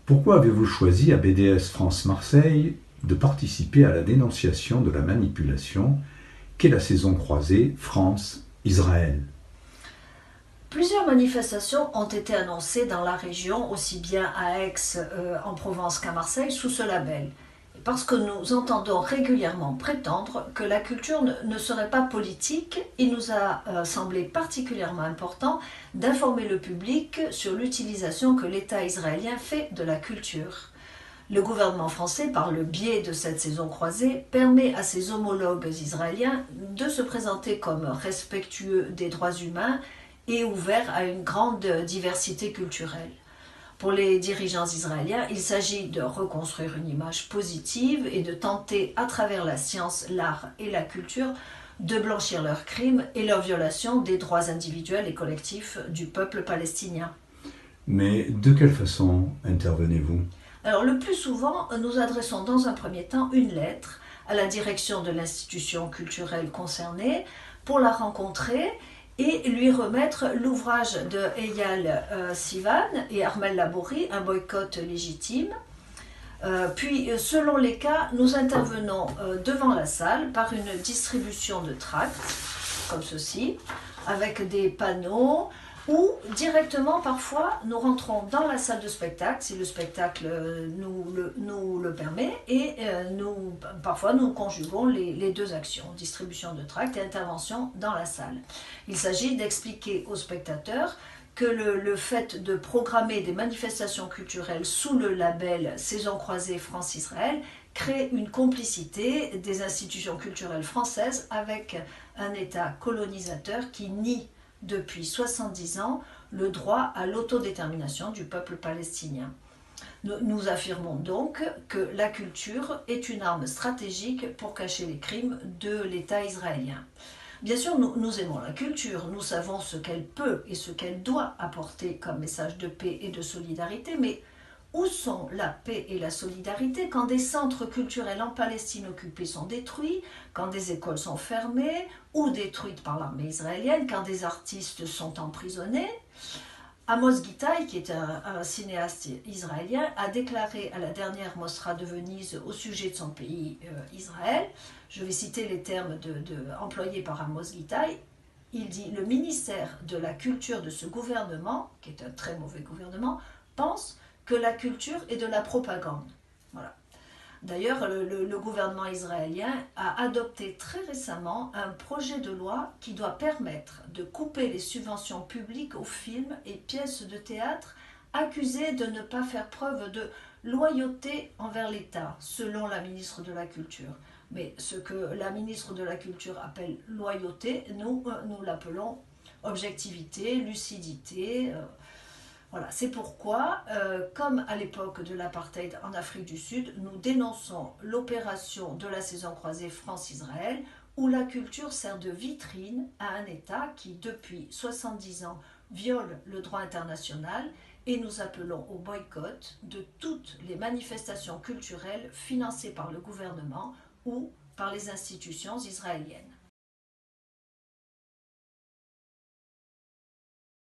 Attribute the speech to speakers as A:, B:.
A: Pourquoi avez-vous choisi à BDS France Marseille de participer à la dénonciation de la manipulation qu'est la saison croisée France-Israël?
B: Plusieurs manifestations ont été annoncées dans la région, aussi bien à Aix en Provence qu'à Marseille, sous ce label. Parce que nous entendons régulièrement prétendre que la culture ne serait pas politique, il nous a semblé particulièrement important d'informer le public sur l'utilisation que l'État israélien fait de la culture. Le gouvernement français, par le biais de cette saison croisée, permet à ses homologues israéliens de se présenter comme respectueux des droits humains et ouverts à une grande diversité culturelle. Pour les dirigeants israéliens, il s'agit de reconstruire une image positive et de tenter, à travers la science, l'art et la culture, de blanchir leurs crimes et leurs violations des droits individuels et collectifs du peuple palestinien.
A: Mais de quelle façon intervenez-vous?
B: Alors, le plus souvent, nous adressons dans un premier temps une lettre à la direction de l'institution culturelle concernée pour la rencontrer et lui remettre l'ouvrage de Eyal Sivan et Armel Labouri, Un boycott légitime. Puis, selon les cas, nous intervenons devant la salle par une distribution de tracts, comme ceci, avec des panneaux, ou directement, parfois, nous rentrons dans la salle de spectacle, si le spectacle nous le permet, et parfois nous conjuguons les deux actions, distribution de tracts et intervention dans la salle. Il s'agit d'expliquer aux spectateurs que le fait de programmer des manifestations culturelles sous le label Saison croisée France-Israël crée une complicité des institutions culturelles françaises avec un État colonisateur qui nie depuis 70 ans le droit à l'autodétermination du peuple palestinien. Nous affirmons donc que la culture est une arme stratégique pour cacher les crimes de l'État israélien. Bien sûr, nous aimons la culture, nous savons ce qu'elle peut et ce qu'elle doit apporter comme message de paix et de solidarité, mais où sont la paix et la solidarité quand des centres culturels en Palestine occupée sont détruits, quand des écoles sont fermées ou détruites par l'armée israélienne, quand des artistes sont emprisonnés? Amos Gitaï, qui est un cinéaste israélien, a déclaré à la dernière Mostra de Venise au sujet de son pays, Israël, je vais citer les termes employés par Amos Gitaï, il dit « Le ministère de la Culture de ce gouvernement, qui est un très mauvais gouvernement, pense que la culture est de la propagande. » Voilà. D'ailleurs, le gouvernement israélien a adopté très récemment un projet de loi qui doit permettre de couper les subventions publiques aux films et pièces de théâtre accusés de ne pas faire preuve de loyauté envers l'État, selon la ministre de la Culture. Mais ce que la ministre de la Culture appelle loyauté, nous l'appelons objectivité, lucidité. Voilà, c'est pourquoi, comme à l'époque de l'apartheid en Afrique du Sud, nous dénonçons l'opération de la saison croisée France-Israël, où la culture sert de vitrine à un État qui, depuis 70 ans, viole le droit international, et nous appelons au boycott de toutes les manifestations culturelles financées par le gouvernement ou par les institutions israéliennes.